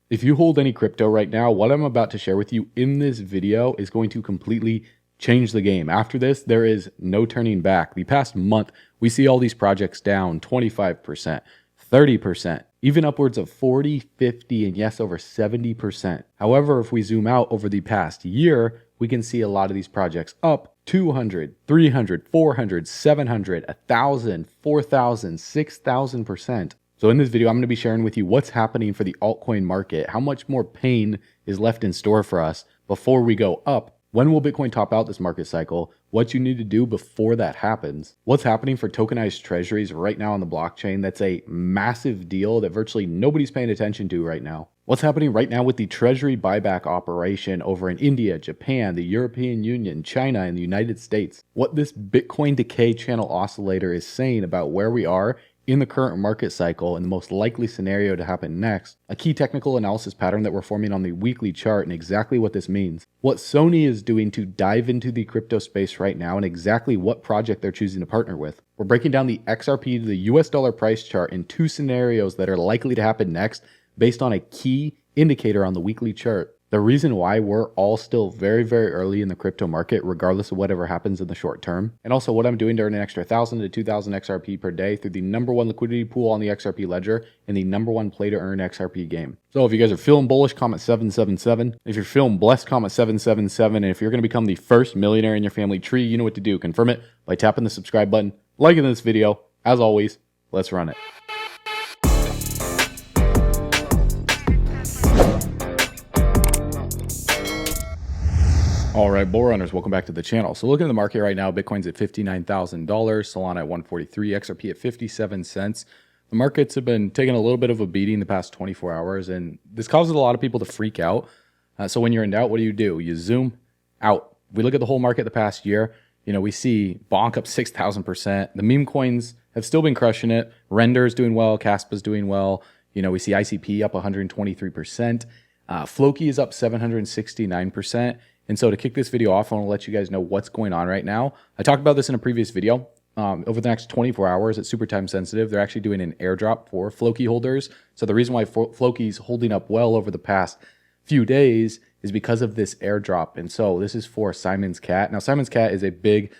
If you hold any crypto right now, what I'm about to share with you in this video is going to completely change the game. After this, there is no turning back. The past month, we see all these projects down 25%, 30%, even upwards of 40, 50, and yes, over 70%. However, if we zoom out over the past year, we can see a lot of these projects up 200, 300, 400, 700, 1,000, 4,000, 6,000%. So in this video, I'm going to be sharing with you what's happening for the altcoin market, how much more pain is left in store for us before we go up. When will Bitcoin top out this market cycle? What you need to do before that happens? What's happening for tokenized treasuries right now on the blockchain? That's a massive deal that virtually nobody's paying attention to right now. What's happening right now with the treasury buyback operation over in India, Japan, the European Union, China, and the United States? What this Bitcoin decay channel oscillator is saying about where we are in the current market cycle and the most likely scenario to happen next, a key technical analysis pattern that we're forming on the weekly chart and exactly what this means, what Sony is doing to dive into the crypto space right now and exactly what project they're choosing to partner with. We're breaking down the XRP to the US dollar price chart in two scenarios that are likely to happen next based on a key indicator on the weekly chart. The reason why we're all still very, very early in the crypto market, regardless of whatever happens in the short term. And also what I'm doing to earn an extra 1,000 to 2,000 XRP per day through the #1 liquidity pool on the XRP ledger and the #1 play to earn XRP game. So if you guys are feeling bullish, comment 777. If you're feeling blessed, comment 777. And if you're going to become the first millionaire in your family tree, you know what to do. Confirm it by tapping the subscribe button, liking this video. As always, let's run it. All right, bull runners, welcome back to the channel. So looking at the market right now, Bitcoin's at $59,000, Solana at 143, XRP at 57 cents. The markets have been taking a little bit of a beating the past 24 hours, and this causes a lot of people to freak out. So when you're in doubt, what do? You zoom out. We look at the whole market the past year. You know, we see Bonk up 6,000%. The meme coins have still been crushing it. Render is doing well. Caspa's doing well. You know, we see ICP up 123%. FLOKi is up 769%. And so to kick this video off, I want to let you guys know what's going on right now. I talked about this in a previous video. Over the next 24 hours, it's super time sensitive. They're actually doing an airdrop for FLOKi holders. So the reason why FLOKi is holding up well over the past few days is because of this airdrop. And so this is for Simon's Cat. Now, Simon's Cat is a big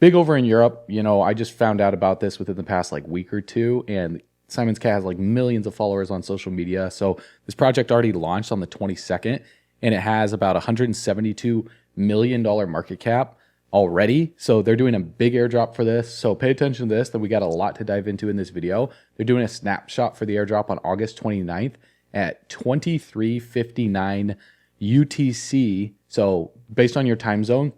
over in Europe. You know, I just found out about this within the past week or two, and Simon's Cat has millions of followers on social media. So this project already launched on the 22nd. And it has about $172 million market cap already. So they're doing a big airdrop for this. So pay attention to this, that we got a lot to dive into in this video. They're doing a snapshot for the airdrop on August 29th at 23:59 UTC. So based on your time zone,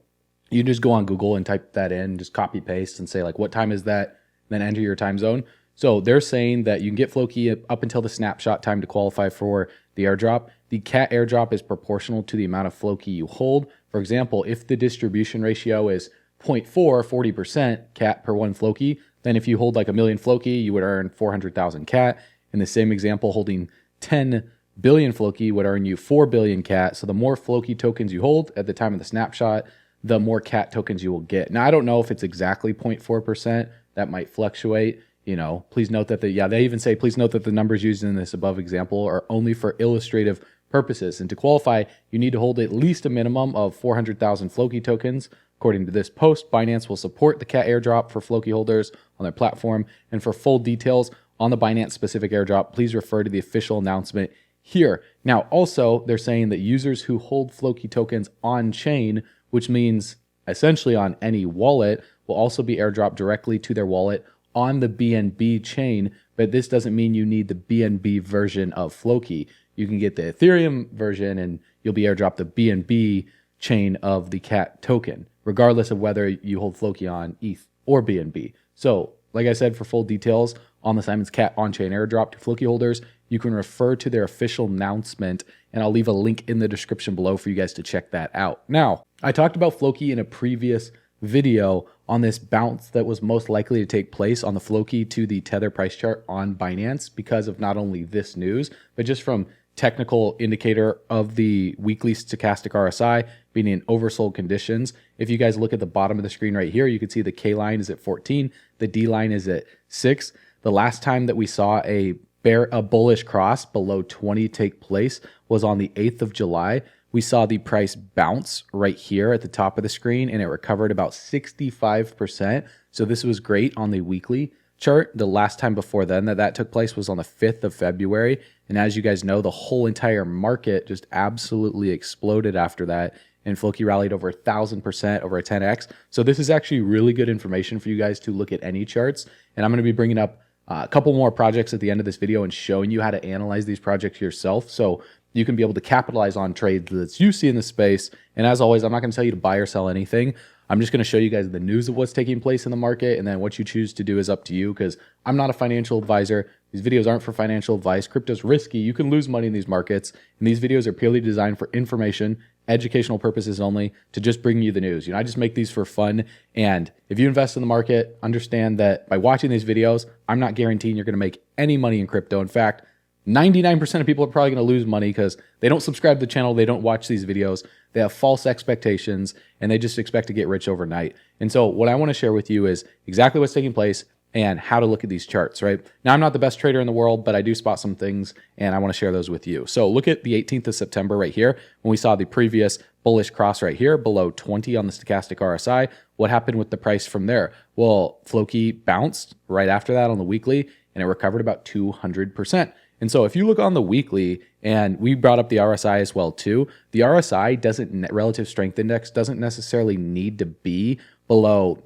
you just go on Google and type that in, just copy paste and say what time is that, then enter your time zone. So they're saying that you can get FLOKi up until the snapshot time to qualify for the airdrop. The cat airdrop is proportional to the amount of FLOKi you hold. For example, if the distribution ratio is 0.4, 40% cat per one FLOKi, then if you hold a million FLOKi, you would earn 400,000 cat. In the same example, holding 10 billion FLOKi would earn you 4 billion cat. So the more FLOKi tokens you hold at the time of the snapshot, the more cat tokens you will get. Now, I don't know if it's exactly 0.4%. That might fluctuate. You know, please note that they even say, please note that the numbers used in this above example are only for illustrative purposes. And to qualify, you need to hold at least a minimum of 400,000 FLOKi tokens. According to this post, Binance will support the cat airdrop for FLOKi holders on their platform. And for full details on the Binance specific airdrop, please refer to the official announcement here. Now, also, they're saying that users who hold FLOKi tokens on chain, which means essentially on any wallet, will also be airdropped directly to their wallet on the BNB chain, but this doesn't mean you need the BNB version of FLOKi. You can get the Ethereum version and you'll be airdropped the BNB chain of the cat token, regardless of whether you hold FLOKi on ETH or BNB. So, like I said, for full details on the Simon's Cat on-chain airdrop to FLOKi holders, you can refer to their official announcement, and I'll leave a link in the description below for you guys to check that out. Now, I talked about FLOKi in a previous video on this bounce that was most likely to take place on the FLOKi to the Tether price chart on Binance because of not only this news, but just from technical indicator of the weekly stochastic RSI being in oversold conditions. If you guys look at the bottom of the screen right here, you can see the K line is at 14, the D line is at 6. The last time that we saw a a bullish cross below 20 take place was on the 8th of July. We saw the price bounce right here at the top of the screen, and it recovered about 65%. So this was great on the weekly chart. The last time before then that took place was on the 5th of February. And as you guys know, the whole entire market just absolutely exploded after that. And FLOKi rallied over 1,000%, over a 10x. So this is actually really good information for you guys to look at any charts. And I'm going to be bringing up a couple more projects at the end of this video and showing you how to analyze these projects yourself, so you can be able to capitalize on trades that you see in the space. And as always, I'm not going to tell you to buy or sell anything. I'm just going to show you guys the news of what's taking place in the market, and then what you choose to do is up to you, because I'm not a financial advisor. These videos aren't for financial advice. Crypto's risky. You can lose money in these markets, and these videos are purely designed for information, educational purposes only, to just bring you the news. I just make these for fun, and if you invest in the market, understand that by watching these videos, I'm not guaranteeing you're going to make any money in crypto. In fact, 99% of people are probably going to lose money because they don't subscribe to the channel, they don't watch these videos, they have false expectations, and they just expect to get rich overnight. And so what I want to share with you is exactly what's taking place and how to look at these charts, right? Now, I'm not the best trader in the world, but I do spot some things, and I want to share those with you. So look at the 18th of September right here, when we saw the previous bullish cross right here below 20 on the stochastic RSI. What happened with the price from there? Well, FLOKi bounced right after that on the weekly, and it recovered about 200%. And so if you look on the weekly, and we brought up the RSI as well too, the RSI relative strength index doesn't necessarily need to be below,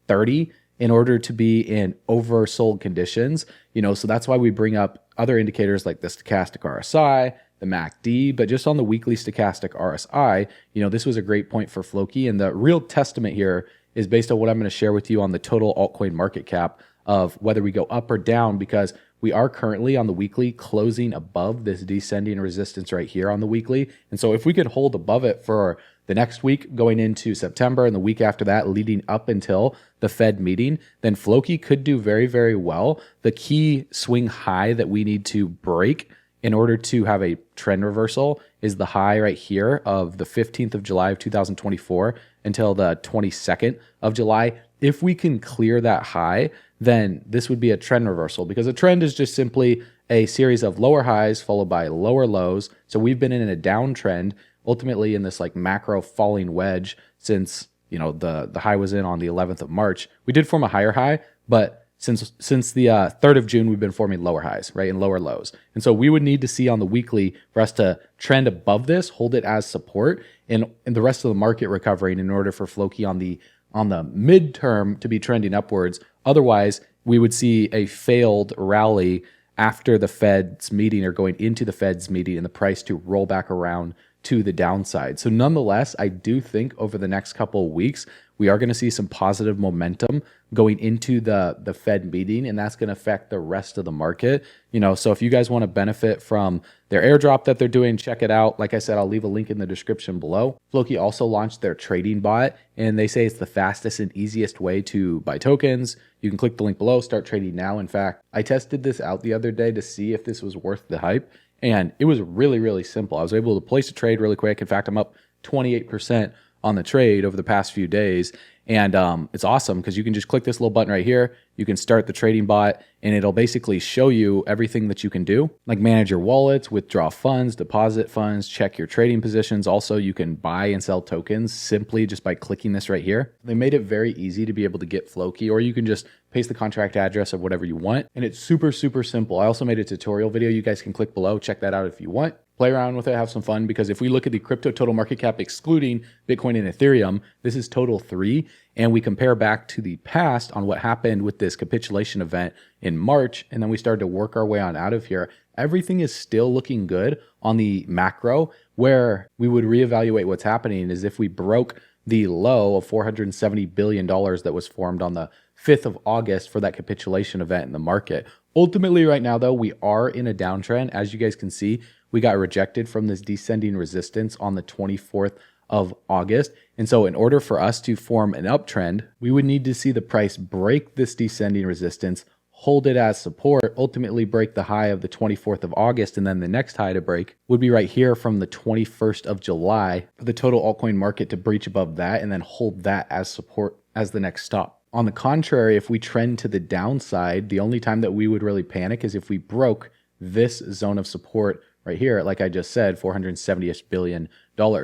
30 in order to be in oversold conditions, so that's why we bring up other indicators like the stochastic RSI, the MACD, but just on the weekly stochastic RSI, this was a great point for FLOKi. And the real testament here is based on what I'm going to share with you on the total altcoin market cap of whether we go up or down, because we are currently on the weekly closing above this descending resistance right here on the weekly. And so if we could hold above it for the next week going into September and the week after that leading up until the Fed meeting, then FLOKi could do very, very well. The key swing high that we need to break in order to have a trend reversal is the high right here of the 15th of July of 2024 until the 22nd of July. If we can clear that high, then this would be a trend reversal, because a trend is just simply a series of lower highs followed by lower lows. So we've been in a downtrend, ultimately in this like macro falling wedge since, the high was in on the 11th of March. We did form a higher high, but since the 3rd of June, we've been forming lower highs, right, and lower lows. And so we would need to see on the weekly for us to trend above this, hold it as support, and the rest of the market recovering in order for FLOKi on the midterm to be trending upwards. Otherwise, we would see a failed rally after the Fed's meeting or going into the Fed's meeting and the price to roll back around to the downside. So nonetheless, I do think over the next couple of weeks, we are going to see some positive momentum going into the Fed meeting, and that's going to affect the rest of the market. So if you guys want to benefit from their airdrop that they're doing, check it out. Like I said, I'll leave a link in the description below. FLOKi also launched their trading bot, and they say it's the fastest and easiest way to buy tokens. You can click the link below, start trading now. In fact, I tested this out the other day to see if this was worth the hype, and it was really, really simple. I was able to place a trade really quick. In fact, I'm up 28% on the trade over the past few days. And it's awesome because you can just click this little button right here. You can start the trading bot, and it'll basically show you everything that you can do, like manage your wallets, withdraw funds, deposit funds, check your trading positions. Also, you can buy and sell tokens simply just by clicking this right here. They made it very easy to be able to get FLOKi, or you can just paste the contract address of whatever you want. And it's super, super simple. I also made a tutorial video. You guys can click below, check that out if you want. Play around with it, have some fun, because if we look at the crypto total market cap excluding Bitcoin and Ethereum, this is total 3, and we compare back to the past on what happened with this capitulation event in March, and then we started to work our way on out of here. Everything is still looking good on the macro. Where we would reevaluate what's happening is if we broke the low of $470 billion that was formed on the 5th of August for that capitulation event in the market. Ultimately, right now, though, we are in a downtrend. As you guys can see, we got rejected from this descending resistance on the 24th of August. And so in order for us to form an uptrend, we would need to see the price break this descending resistance, hold it as support, ultimately break the high of the 24th of August, and then the next high to break would be right here from the 21st of July for the total altcoin market to breach above that and then hold that as support as the next stop. On the contrary, if we trend to the downside, the only time that we would really panic is if we broke this zone of support right here, like I just said, $470-ish billion.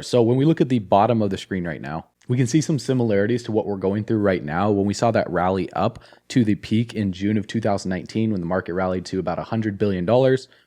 So when we look at the bottom of the screen right now, we can see some similarities to what we're going through right now. When we saw that rally up to the peak in June of 2019, when the market rallied to about $100 billion,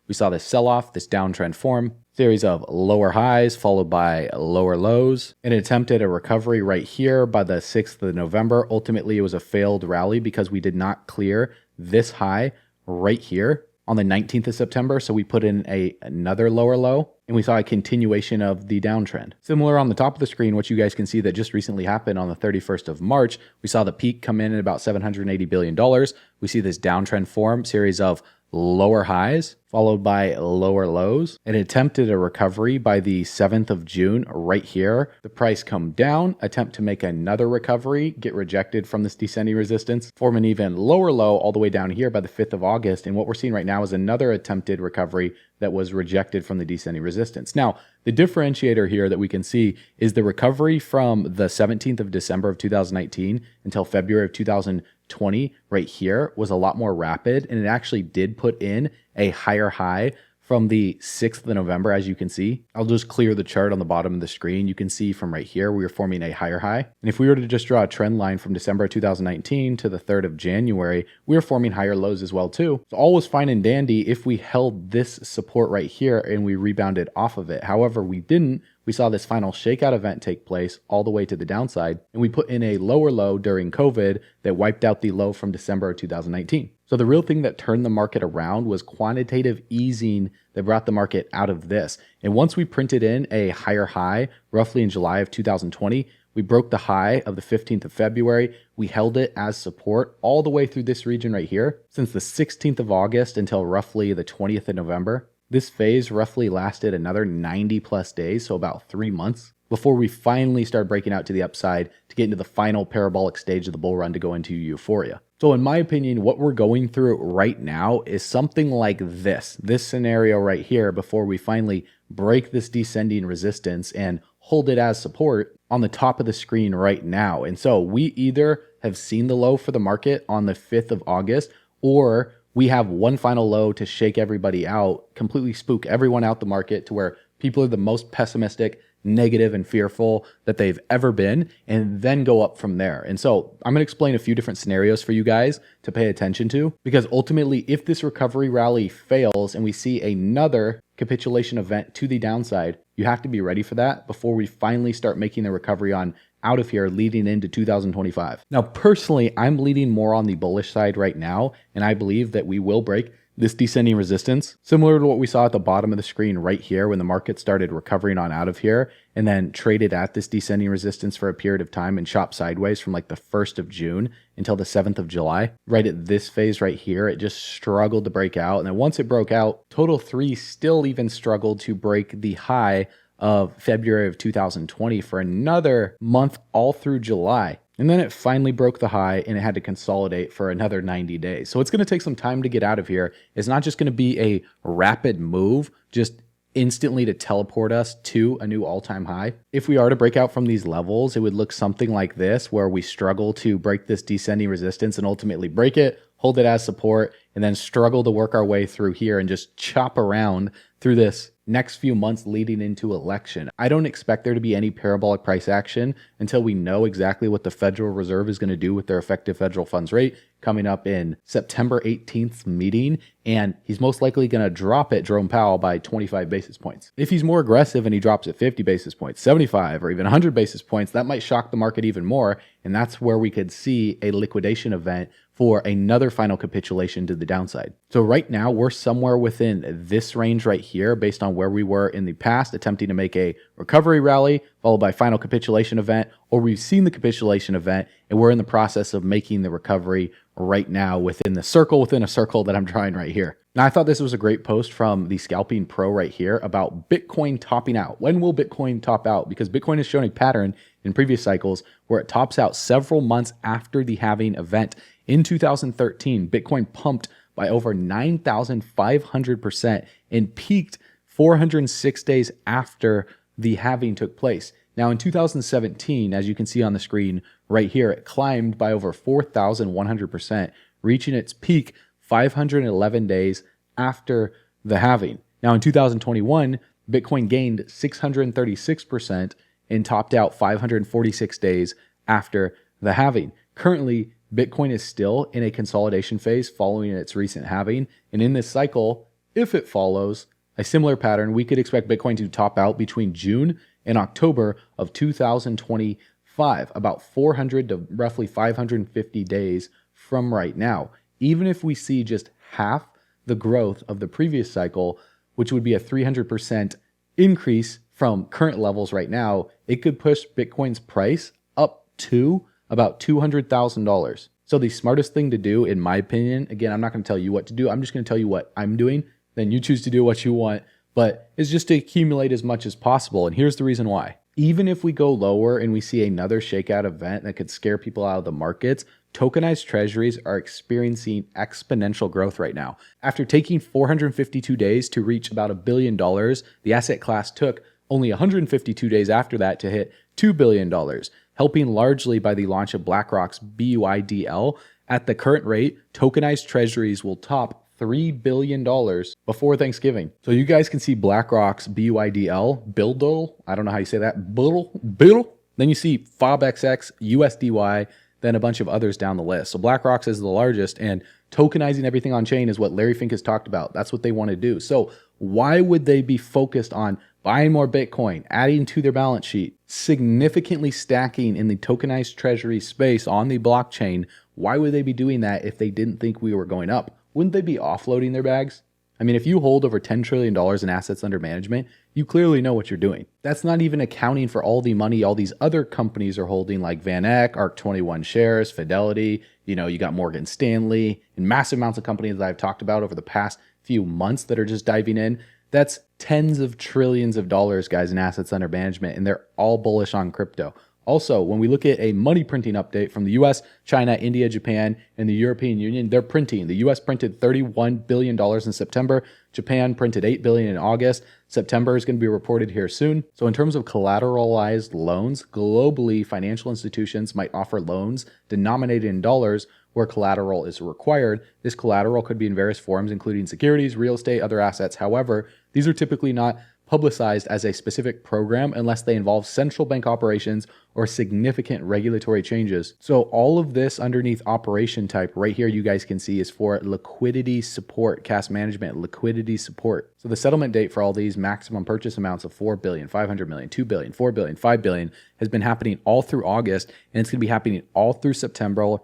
we saw this sell-off, this downtrend form, series of lower highs followed by lower lows. It attempted a recovery right here by the 6th of November. Ultimately, it was a failed rally because we did not clear this high right here on the 19th of September. So we put in another lower low and we saw a continuation of the downtrend. Similar on the top of the screen, what you guys can see that just recently happened on the 31st of March, we saw the peak come in at about $780 billion. We see this downtrend form, series of lower highs followed by lower lows. It attempted a recovery by the 7th of June right here. The price come down, attempt to make another recovery, get rejected from this descending resistance, form an even lower low all the way down here by the 5th of August. And what we're seeing right now is another attempted recovery that was rejected from the descending resistance. Now, the differentiator here that we can see is the recovery from the 17th of December of 2019 until February of 2020 right here was a lot more rapid, and it actually did put in a higher high from the 6th of November, as you can see. I'll just clear the chart on the bottom of the screen. You can see from right here, we are forming a higher high. And if we were to just draw a trend line from December 2019 to the 3rd of January, we are forming higher lows as well too. So all was fine and dandy if we held this support right here and we rebounded off of it. However, we didn't. We saw this final shakeout event take place all the way to the downside, and we put in a lower low during COVID that wiped out the low from December of 2019. So the real thing that turned the market around was quantitative easing that brought the market out of this. And once we printed in a higher high, roughly in July of 2020, we broke the high of the 15th of February. We held it as support all the way through this region right here since the 16th of August until roughly the 20th of November. This phase roughly lasted another 90 plus days, so about 3 months, before we finally started breaking out to the upside to get into the final parabolic stage of the bull run to go into euphoria. So in my opinion, what we're going through right now is something like this scenario right here before we finally break this descending resistance and hold it as support on the top of the screen right now. And so we either have seen the low for the market on the 5th of August, or we have one final low to shake everybody out, completely spook everyone out the market to where people are the most pessimistic, negative, and fearful that they've ever been, and then go up from there. And so I'm going to explain a few different scenarios for you guys to pay attention to, because ultimately, if this recovery rally fails and we see another capitulation event to the downside, you have to be ready for that before we finally start making the recovery on out of here leading into 2025. Now, personally, I'm leaning more on the bullish side right now, and I believe that we will break this descending resistance, similar to what we saw at the bottom of the screen right here when the market started recovering on out of here and then traded at this descending resistance for a period of time and chopped sideways from like the 1st of June until the 7th of July. Right at this phase right here, it just struggled to break out. And then once it broke out, Total 3 still even struggled to break the high of February of 2020 for another month all through July. And then it finally broke the high and it had to consolidate for another 90 days. So it's going to take some time to get out of here. It's not just going to be a rapid move, just instantly to teleport us to a new all-time high. If we are to break out from these levels, it would look something like this, where we struggle to break this descending resistance and ultimately break it, hold it as support, and then struggle to work our way through here and just chop around through this next few months leading into election. I don't expect there to be any parabolic price action until we know exactly what the Federal Reserve is going to do with their effective federal funds rate coming up in September 18th meeting. And he's most likely going to drop it, Jerome Powell, by 25 basis points. If he's more aggressive and he drops it 50 basis points, 75, or even 100 basis points, that might shock the market even more. And that's where we could see a liquidation event for another final capitulation to the downside. So right now we're somewhere within this range right here based on where we were in the past, attempting to make a recovery rally followed by final capitulation event, or we've seen the capitulation event and we're in the process of making the recovery right now within a circle that I'm drawing right here. Now, I thought this was a great post from the Scalping Pro right here about Bitcoin topping out. When will Bitcoin top out? Because Bitcoin has shown a pattern in previous cycles where it tops out several months after the halving event. In 2013, Bitcoin pumped by over 9,500% and peaked 406 days after the halving took place. Now in 2017, as you can see on the screen right here, it climbed by over 4,100%, reaching its peak 511 days after the halving. Now in 2021, Bitcoin gained 636% and topped out 546 days after the halving. Currently, Bitcoin is still in a consolidation phase following its recent halving. And in this cycle, if it follows a similar pattern, we could expect Bitcoin to top out between June and October of 2025, about 400 to roughly 550 days from right now. Even if we see just half the growth of the previous cycle, which would be a 300% increase from current levels right now, it could push Bitcoin's price up to about $200,000. So the smartest thing to do, in my opinion, again, I'm not going to tell you what to do. I'm just going to tell you what I'm doing. Then you choose to do what you want, but it's just to accumulate as much as possible. And here's the reason why. Even if we go lower and we see another shakeout event that could scare people out of the markets, tokenized treasuries are experiencing exponential growth right now. After taking 452 days to reach about $1 billion, the asset class took only 152 days after that to hit $2 billion, helping largely by the launch of BlackRock's BUIDL. At the current rate, tokenized treasuries will top $3 billion before Thanksgiving. So you guys can see BlackRock's BUIDL, BULLDL, I don't know how you say that, BULL. Then you see FOBXX, USDY, then a bunch of others down the list. So BlackRock's is the largest, and tokenizing everything on chain is what Larry Fink has talked about. That's what they want to do. So why would they be focused on buying more Bitcoin, adding to their balance sheet, significantly stacking in the tokenized treasury space on the blockchain? Why would they be doing that if they didn't think we were going up? Wouldn't they be offloading their bags? I mean, if you hold over $10 trillion in assets under management, you clearly know what you're doing. That's not even accounting for all the money all these other companies are holding, like Van Eck, ARK21 Shares, Fidelity, you got Morgan Stanley, and massive amounts of companies that I've talked about over the past few months that are just diving in. That's tens of trillions of dollars, guys, in assets under management, and they're all bullish on crypto. Also, when we look at a money printing update from the US, China, India, Japan, and the European Union, they're printing. The US printed $31 billion in September. Japan printed $8 billion in August. September is going to be reported here soon. So in terms of collateralized loans, globally, financial institutions might offer loans denominated in dollars where collateral is required. This collateral could be in various forms, including securities, real estate, other assets. However, these are typically not publicized as a specific program unless they involve central bank operations or significant regulatory changes. So all of this underneath operation type right here, you guys can see, is for liquidity support, cash management, liquidity support. So the settlement date for all these maximum purchase amounts of 4 billion, 500 million, 2 billion, 4 billion, 5 billion has been happening all through August, and it's going to be happening all through September,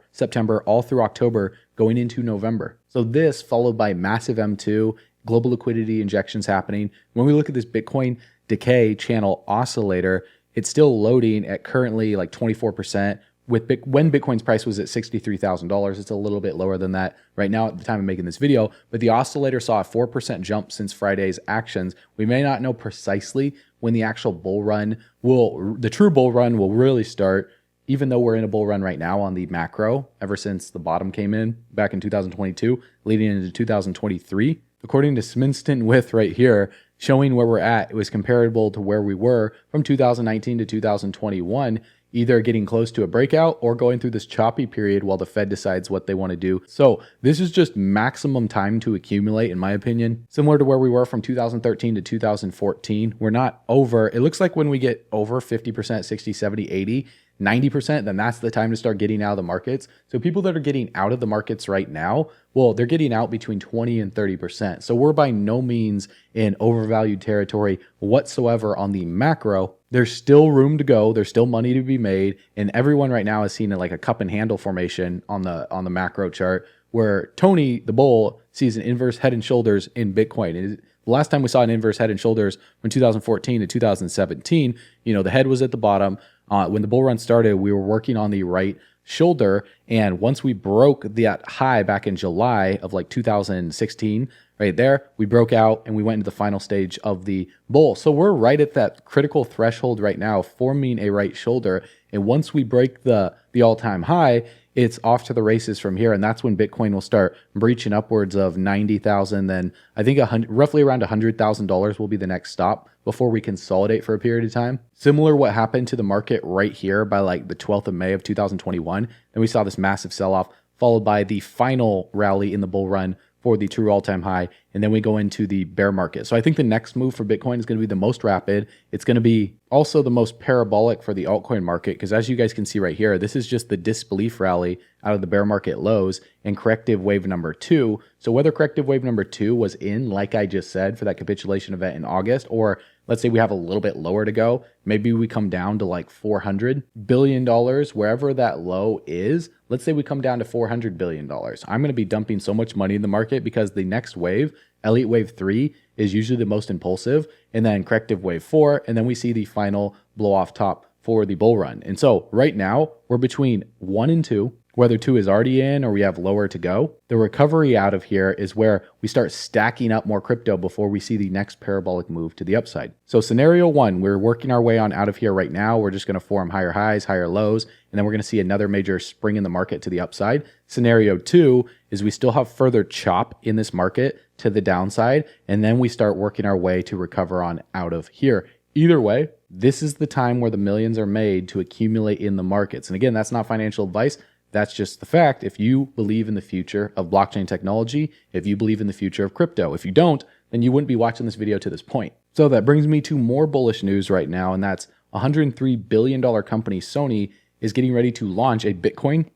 all through October, going into November. So this followed by massive M2, global liquidity injections happening. When we look at this Bitcoin decay channel oscillator, it's still loading at currently like 24%. When Bitcoin's price was at $63,000, it's a little bit lower than that right now at the time of making this video, but the oscillator saw a 4% jump since Friday's actions. We may not know precisely when the actual the true bull run will really start, even though we're in a bull run right now on the macro, ever since the bottom came in back in 2022, leading into 2023. According to Sminston With right here, showing where we're at, it was comparable to where we were from 2019 to 2021, either getting close to a breakout or going through this choppy period while the Fed decides what they want to do. So this is just maximum time to accumulate, in my opinion. Similar to where we were from 2013 to 2014. We're not over. It looks like when we get over 50%, 60, 70, 80, 90%, then that's the time to start getting out of the markets. So people that are getting out of the markets right now, well, they're getting out between 20 and 30%. So we're by no means in overvalued territory whatsoever on the macro. There's still room to go. There's still money to be made. And everyone right now is seeing like a cup and handle formation on the macro chart, where Tony, the bull, sees an inverse head and shoulders in Bitcoin. The last time we saw an inverse head and shoulders from 2014 to 2017, the head was at the bottom. When the bull run started, we were working on the right shoulder. And once we broke that high back in July of like 2016, right there, we broke out and we went into the final stage of the bull. So we're right at that critical threshold right now, forming a right shoulder. And once we break the all-time high, it's off to the races from here. And that's when Bitcoin will start breaching upwards of 90,000. Then I think roughly around $100,000 will be the next stop before we consolidate for a period of time. Similar what happened to the market right here by like the 12th of May of 2021. And we saw this massive sell-off followed by the final rally in the bull run for the true all-time high, and then we go into the bear market. So I think the next move for Bitcoin is going to be the most rapid. It's going to be also the most parabolic for the altcoin market, because as you guys can see right here, this is just the disbelief rally out of the bear market lows and corrective wave number 2. So whether corrective wave number 2 was in, like I just said, for that capitulation event in August, or let's say we have a little bit lower to go, maybe we come down to like $400 billion, wherever that low is. Let's say we come down to $400 billion. I'm going to be dumping so much money in the market because the next wave, Elliott wave 3, is usually the most impulsive, and then corrective wave 4, and then we see the final blow off top for the bull run. And so right now we're between 1 and 2, whether 2 is already in or we have lower to go. The recovery out of here is where we start stacking up more crypto before we see the next parabolic move to the upside. So scenario 1, we're working our way on out of here right now. We're just going to form higher highs, higher lows, and then we're going to see another major spring in the market to the upside. Scenario 2 is we still have further chop in this market to the downside, and then we start working our way to recover on out of here. Either way, this is the time where the millions are made to accumulate in the markets. And again, that's not financial advice. That's just the fact. If you believe in the future of blockchain technology, if you believe in the future of crypto, if you don't, then you wouldn't be watching this video to this point. So that brings me to more bullish news right now, and that's $103 billion company Sony is getting ready to launch a Bitcoin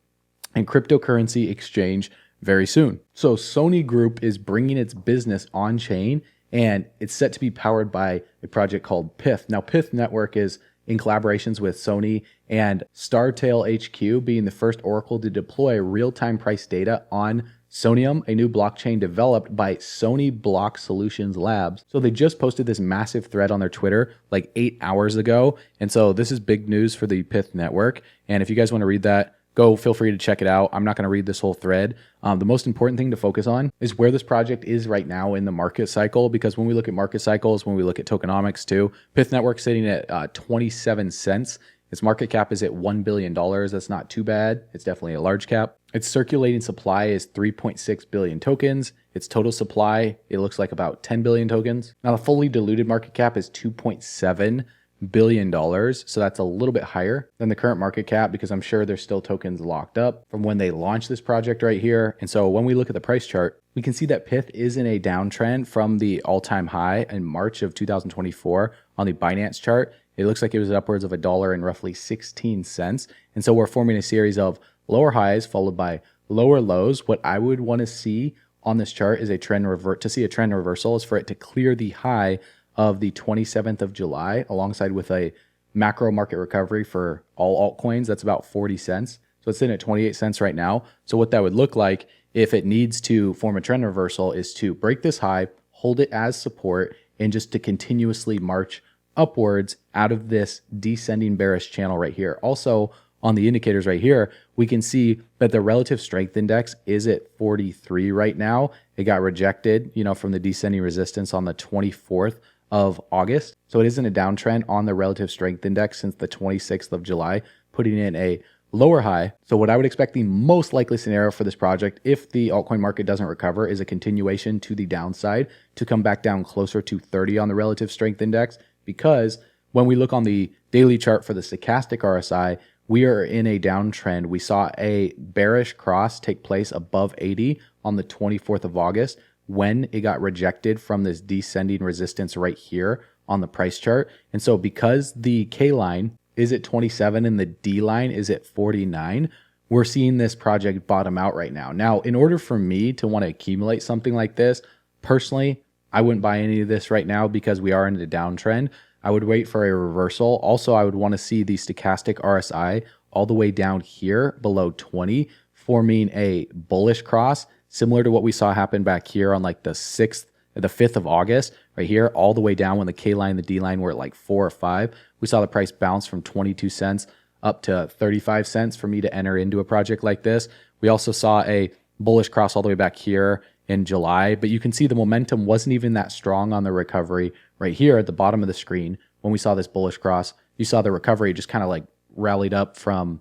and cryptocurrency exchange very soon. So Sony Group is bringing its business on chain, and it's set to be powered by a project called pyth. Now, pyth network is in collaborations with Sony and Startail HQ, being the first oracle to deploy real-time price data on Sonium, a new blockchain developed by Sony Block Solutions Labs. So they just posted this massive thread on their Twitter like 8 hours ago. And so this is big news for the pyth network. And if you guys want to read that, go feel free to check it out. I'm not going to read this whole thread. The most important thing to focus on is where this project is right now in the market cycle, because when we look at market cycles, when we look at tokenomics too, pyth network sitting at 27 cents. Its market cap is at $1 billion. That's not too bad. It's definitely a large cap. Its circulating supply is 3.6 billion tokens. Its total supply, it looks like about 10 billion tokens. Now, the fully diluted market cap is $2.7 billion. So that's a little bit higher than the current market cap, because I'm sure there's still tokens locked up from when they launched this project right here. And so when we look at the price chart, we can see that pyth is in a downtrend from the all-time high in March of 2024 on the Binance chart. It looks like it was upwards of $1 and roughly 16 cents. And so we're forming a series of lower highs followed by lower lows. What I would want to see on this chart is a trend reversal is for it to clear the high of the 27th of July alongside with a macro market recovery for all altcoins. That's about 40 cents. So it's in at 28 cents right now. So what that would look like if it needs to form a trend reversal is to break this high, hold it as support, and just to continuously march upwards out of this descending bearish channel right here. Also, on the indicators right here, we can see that the relative strength index is at 43 right now. It got rejected, from the descending resistance on the 24th of August. So it is in a downtrend on the relative strength index since the 26th of July, putting in a lower high. So what I would expect the most likely scenario for this project, if the altcoin market doesn't recover, is a continuation to the downside to come back down closer to 30 on the relative strength index. Because when we look on the daily chart for the stochastic RSI, we are in a downtrend. We saw a bearish cross take place above 80 on the 24th of August when it got rejected from this descending resistance right here on the price chart. And so because the K line is at 27 and the D line is at 49, we're seeing this project bottom out right now. Now, in order for me to want to accumulate something like this, personally, I wouldn't buy any of this right now because we are in a downtrend. I would wait for a reversal. Also, I would want to see the stochastic RSI all the way down here below 20, forming a bullish cross, similar to what we saw happen back here on like the 5th of August, right here, all the way down when the K line and the D line were at like 4 or 5. We saw the price bounce from 22 cents up to 35 cents for me to enter into a project like this. We also saw a bullish cross all the way back here in July, but you can see the momentum wasn't even that strong on the recovery right here at the bottom of the screen. When we saw this bullish cross, you saw the recovery just kind of like rallied up from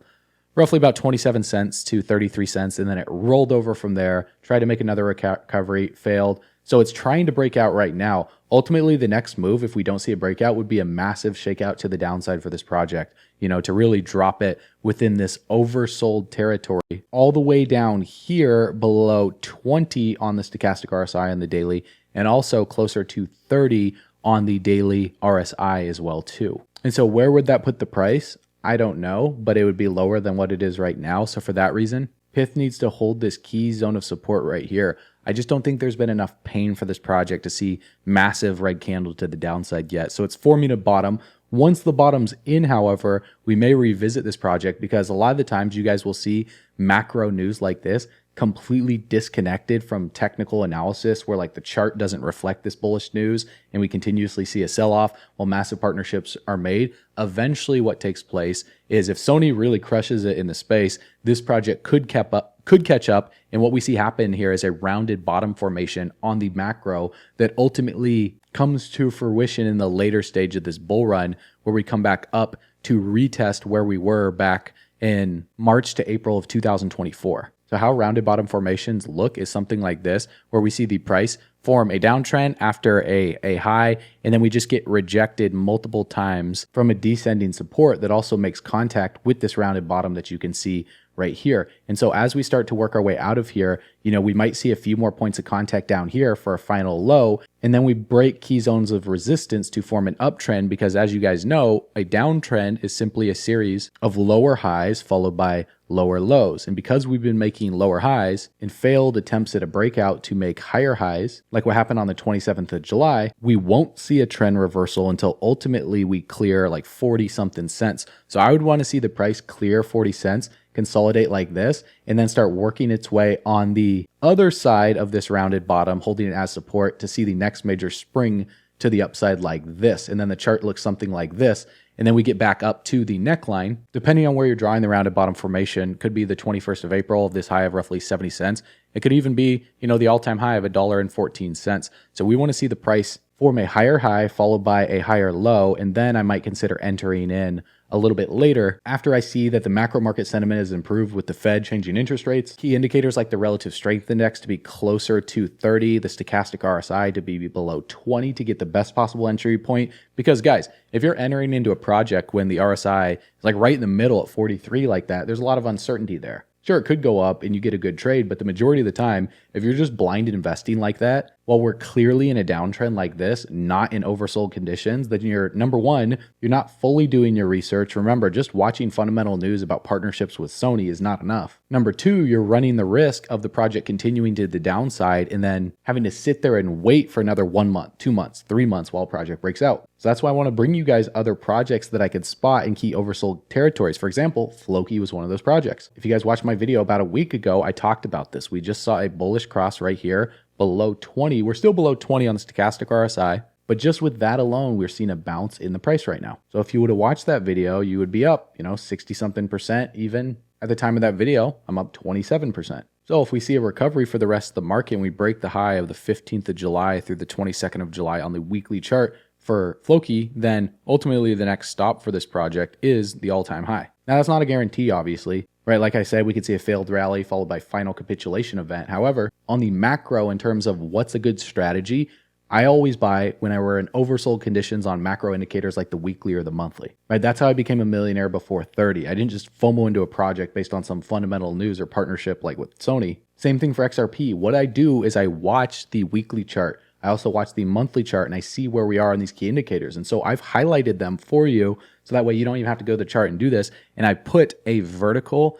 roughly about 27 cents to 33 cents, and then it rolled over from there, tried to make another recovery, failed. So it's trying to break out right now. ultimately the next move, if we don't see a breakout, would be a massive shakeout to the downside for this project, to really drop it within this oversold territory all the way down here below 20 on the stochastic RSI on the daily, and also closer to 30 on the daily RSI as well too. And so where would that put the price? I don't know, but it would be lower than what it is right now. So for that reason, pyth needs to hold this key zone of support right here. I just don't think there's been enough pain for this project to see massive red candle to the downside yet. So it's forming a bottom. Once the bottom's in, however, we may revisit this project, because a lot of the times you guys will see macro news like this completely disconnected from technical analysis, where like the chart doesn't reflect this bullish news and we continuously see a sell-off while massive partnerships are made. Eventually what takes place is, if Sony really crushes it in the space, this project could catch up, and what we see happen here is a rounded bottom formation on the macro that ultimately comes to fruition in the later stage of this bull run, where we come back up to retest where we were back in March to April of 2024. So how rounded bottom formations look is something like this, where we see the price form a downtrend after a high, and then we just get rejected multiple times from a descending support that also makes contact with this rounded bottom that you can see right here. And so as we start to work our way out of here, we might see a few more points of contact down here for a final low, and then we break key zones of resistance to form an uptrend, because as you guys know, a downtrend is simply a series of lower highs followed by lower lows. And because we've been making lower highs and failed attempts at a breakout to make higher highs, like what happened on the 27th of July, we won't see a trend reversal until ultimately we clear like 40 something cents. So I would want to see the price clear 40 cents, consolidate like this, and then start working its way on the other side of this rounded bottom, holding it as support, to see the next major spring to the upside like this. And then the chart looks something like this. And then we get back up to the neckline. Depending on where you're drawing the rounded bottom formation, could be the 21st of April of this high of roughly 70 cents. It could even be, the all-time high of $1.14. So we want to see the price form a higher high followed by a higher low, and then I might consider entering in a little bit later after I see that the macro market sentiment has improved with the Fed changing interest rates, key indicators like the relative strength index to be closer to 30, the stochastic RSI to be below 20 to get the best possible entry point. Because guys, if you're entering into a project when the RSI is like right in the middle at 43 like that, there's a lot of uncertainty there. Sure, it could go up and you get a good trade, but the majority of the time, if you're just blind investing like that, while we're clearly in a downtrend like this, not in oversold conditions, then you're, number one, you're not fully doing your research. Remember, just watching fundamental news about partnerships with Sony is not enough. Number two, you're running the risk of the project continuing to the downside and then having to sit there and wait for another 1 month, 2 months, 3 months while a project breaks out. So that's why I want to bring you guys other projects that I could spot in key oversold territories. For example, FLOKi was one of those projects. If you guys watched my video about a week ago, I talked about this. We just saw a bullish cross right here below 20. We're still below 20 on the stochastic RSI, but just with that alone, we're seeing a bounce in the price right now. So if you would have watched that video, you would be up, 60 something percent. Even at the time of that video, I'm up 27%. So if we see a recovery for the rest of the market and we break the high of the 15th of July through the 22nd of July on the weekly chart for FLOKi, then ultimately the next stop for this project is the all-time high. Now that's not a guarantee, obviously. Right, like I said, we could see a failed rally followed by final capitulation event. However, on the macro, in terms of what's a good strategy, I always buy when we're in oversold conditions on macro indicators like the weekly or the monthly. Right, that's how I became a millionaire before 30. I didn't just FOMO into a project based on some fundamental news or partnership like with Sony. Same thing for XRP. What I do is I watch the weekly chart. I also watch the monthly chart and I see where we are on these key indicators. And so I've highlighted them for you so that way you don't even have to go to the chart and do this. And I put a vertical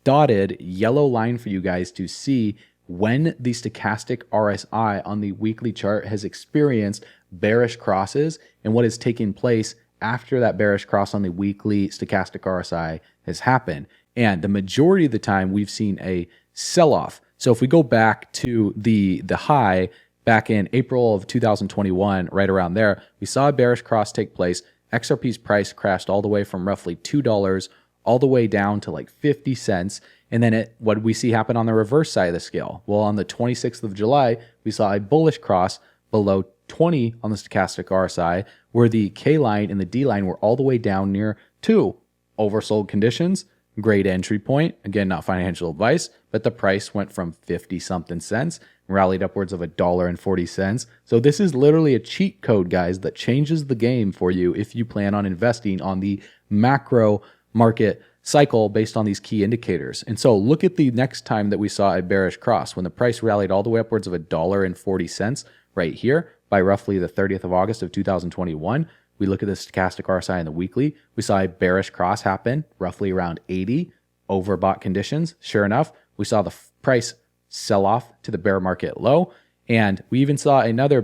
dotted yellow line for you guys to see when the stochastic RSI on the weekly chart has experienced bearish crosses and what has taken place after that bearish cross on the weekly stochastic RSI has happened. And the majority of the time we've seen a sell-off. So if we go back to the high back in April of 2021, right around there, we saw a bearish cross take place. XRP's price crashed all the way from roughly $2 all the way down to like 50 cents. And then what did we see happen on the reverse side of the scale? Well, on the 26th of July, we saw a bullish cross below 20 on the stochastic RSI, where the K line and the D line were all the way down near 2. Oversold conditions, great entry point. Again, not financial advice, but the price went from 50 something cents rallied upwards of $1.40. So this is literally a cheat code, guys, that changes the game for you if you plan on investing on the macro market cycle based on these key indicators. And so look at the next time that we saw a bearish cross when the price rallied all the way upwards of $1.40 right here by roughly the 30th of August of 2021. We look at the stochastic RSI in the weekly. We saw a bearish cross happen roughly around 80, overbought conditions. Sure enough, we saw the price sell off to the bear market low. And we even saw another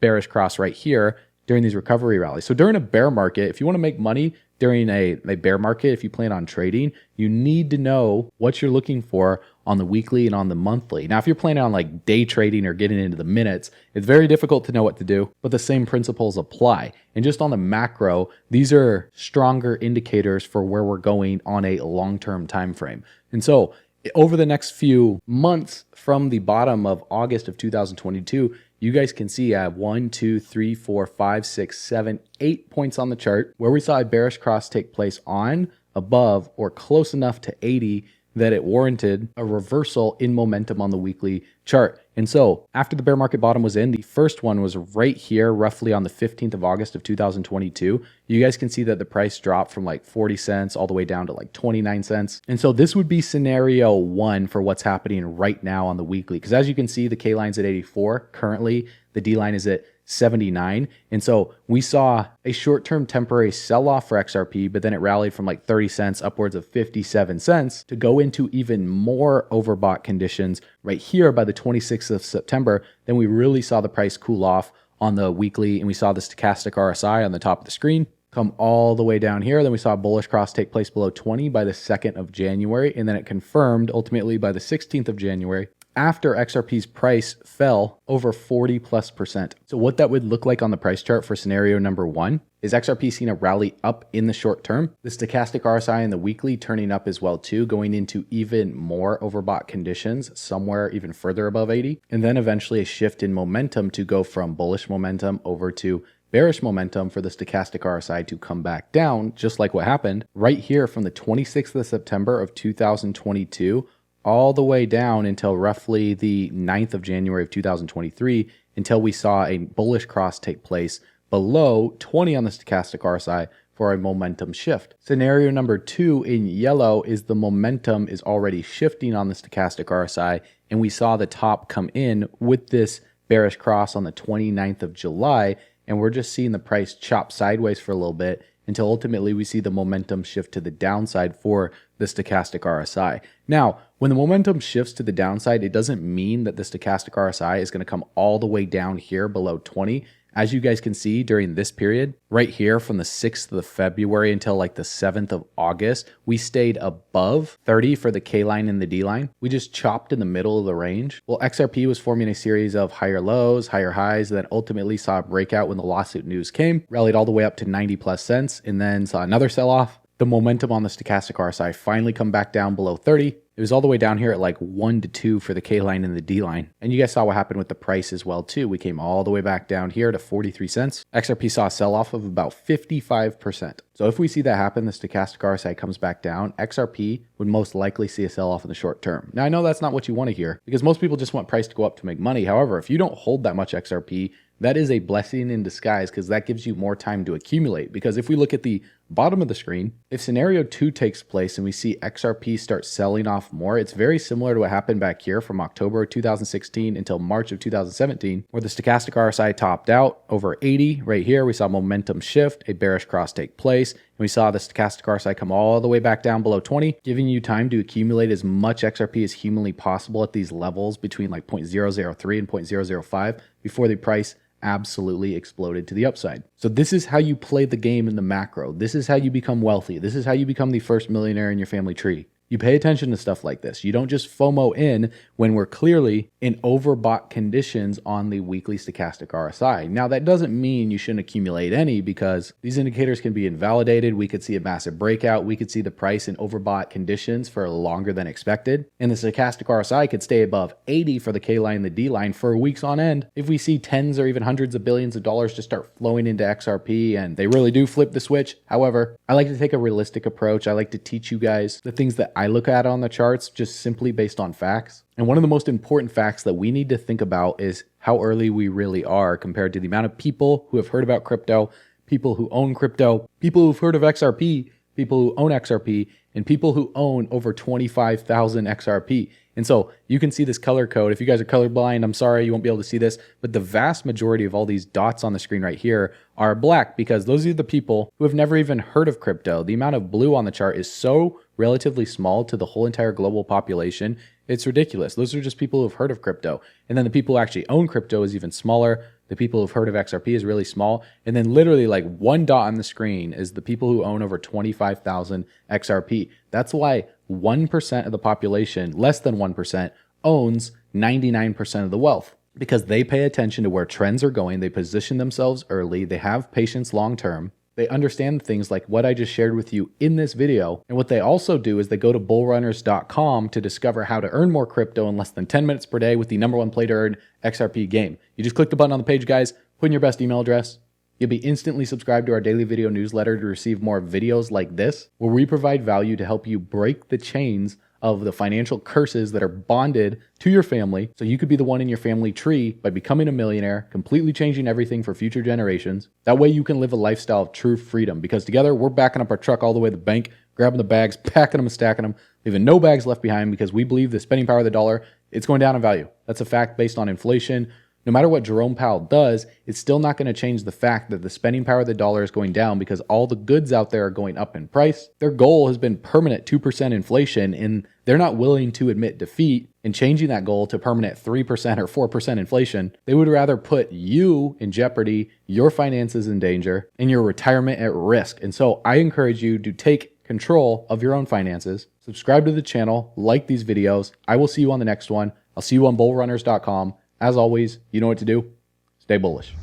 bearish cross right here during these recovery rallies. So during a bear market, if you want to make money during a bear market, if you plan on trading, you need to know what you're looking for on the weekly and on the monthly. Now, if you're planning on like day trading or getting into the minutes, it's very difficult to know what to do, but the same principles apply. And just on the macro, these are stronger indicators for where we're going on a long-term time frame. And so over the next few months from the bottom of August of 2022, you guys can see I have 1, 2, 3, 4, 5, 6, 7, 8 points on the chart where we saw a bearish cross take place on, above, or close enough to 80 that it warranted a reversal in momentum on the weekly chart. And so after the bear market bottom was in, the first one was right here, roughly on the 15th of August of 2022. You guys can see that the price dropped from like 40 cents all the way down to like 29 cents. And so this would be scenario one for what's happening right now on the weekly. Because as you can see, the K line's at 84. Currently, the D line is at 79. And so we saw a short-term temporary sell-off for XRP, but then it rallied from like 30 cents upwards of 57 cents to go into even more overbought conditions right here by the 26th of September. Then we really saw the price cool off on the weekly, and we saw the stochastic RSI on the top of the screen come all the way down here. Then we saw a bullish cross take place below 20 by the 2nd of January, and then it confirmed ultimately by the 16th of January after XRP's price fell over 40+%. So what that would look like on the price chart for scenario number one is XRP seeing a rally up in the short term, the stochastic RSI in the weekly turning up as well too, going into even more overbought conditions, somewhere even further above 80, and then eventually a shift in momentum to go from bullish momentum over to bearish momentum for the stochastic RSI to come back down, just like what happened right here from the 26th of September of 2022 all the way down until roughly the 9th of January of 2023, until we saw a bullish cross take place below 20 on the stochastic RSI for a momentum shift. Scenario number two in yellow is the momentum is already shifting on the stochastic RSI, and we saw the top come in with this bearish cross on the 29th of July, and we're just seeing the price chop sideways for a little bit until ultimately we see the momentum shift to the downside for the stochastic RSI. Now, when the momentum shifts to the downside, it doesn't mean that the stochastic RSI is going to come all the way down here below 20. As you guys can see during this period, right here from the 6th of February until like the 7th of August, we stayed above 30 for the K line and the D line. We just chopped in the middle of the range. Well, XRP was forming a series of higher lows, higher highs, and then ultimately saw a breakout when the lawsuit news came, rallied all the way up to 90+cents, and then saw another sell-off. The momentum on the stochastic RSI finally come back down below 30. It was all the way down here at like 1 to 2 for the K line and the D line. And you guys saw what happened with the price as well too. We came all the way back down here to 43 cents. XRP saw a sell-off of about 55%. So if we see that happen, the stochastic RSI comes back down, XRP would most likely see a sell-off in the short term. Now, I know that's not what you want to hear because most people just want price to go up to make money. However, if you don't hold that much XRP, that is a blessing in disguise because that gives you more time to accumulate. Because if we look at the bottom of the screen, if scenario two takes place and we see XRP start selling off more, it's very similar to what happened back here from October 2016 until March of 2017, where the stochastic RSI topped out over 80. Right here, we saw momentum shift, a bearish cross take place, and we saw the stochastic RSI come all the way back down below 20, giving you time to accumulate as much XRP as humanly possible at these levels between like 0.003 and 0.005 before the price absolutely exploded to the upside. So this is how you play the game in the macro. This is how you become wealthy. This is how you become the first millionaire in your family tree. You pay attention to stuff like this. You don't just FOMO in when we're clearly in overbought conditions on the weekly stochastic RSI. Now, that doesn't mean you shouldn't accumulate any because these indicators can be invalidated. We could see a massive breakout. We could see the price in overbought conditions for longer than expected. And the stochastic RSI could stay above 80 for the K line and the D line for weeks on end. If we see tens or even hundreds of billions of dollars just start flowing into XRP and they really do flip the switch. However, I like to take a realistic approach. I like to teach you guys the things that I look at on the charts just simply based on facts. And one of the most important facts that we need to think about is how early we really are compared to the amount of people who have heard about crypto, people who own crypto, people who've heard of XRP, people who own XRP, and people who own over 25,000 XRP. And so you can see this color code. If you guys are colorblind, I'm sorry, you won't be able to see this, but the vast majority of all these dots on the screen right here are black because those are the people who have never even heard of crypto. The amount of blue on the chart is so relatively small to the whole entire global population. It's ridiculous. Those are just people who have heard of crypto. And then the people who actually own crypto is even smaller. The people who've heard of XRP is really small. And then literally like one dot on the screen is the people who own over 25,000 XRP. That's why 1% of the population, less than 1%, owns 99% of the wealth, because they pay attention to where trends are going. They position themselves early. They have patience long term. They understand things like what I just shared with you in this video. And what they also do is they go to bullrunners.com to discover how to earn more crypto in less than 10 minutes per day with the #1 play to earn XRP game. You just click the button on the page, guys, put in your best email address. You'll be instantly subscribed to our daily video newsletter to receive more videos like this, where we provide value to help you break the chains of the financial curses that are bonded to your family, so you could be the one in your family tree by becoming a millionaire, completely changing everything for future generations. That way you can live a lifestyle of true freedom, because together we're backing up our truck all the way to the bank, grabbing the bags, packing them and stacking them, leaving no bags left behind, because we believe the spending power of the dollar, it's going down in value. That's a fact based on inflation. No matter what Jerome Powell does, it's still not going to change the fact that the spending power of the dollar is going down, because all the goods out there are going up in price. Their goal has been permanent 2% inflation, and they're not willing to admit defeat in changing that goal to permanent 3% or 4% inflation. They would rather put you in jeopardy, your finances in danger, and your retirement at risk. And so I encourage you to take control of your own finances. Subscribe to the channel, like these videos. I will see you on the next one. I'll see you on bullrunners.com. As always, you know what to do. Stay bullish.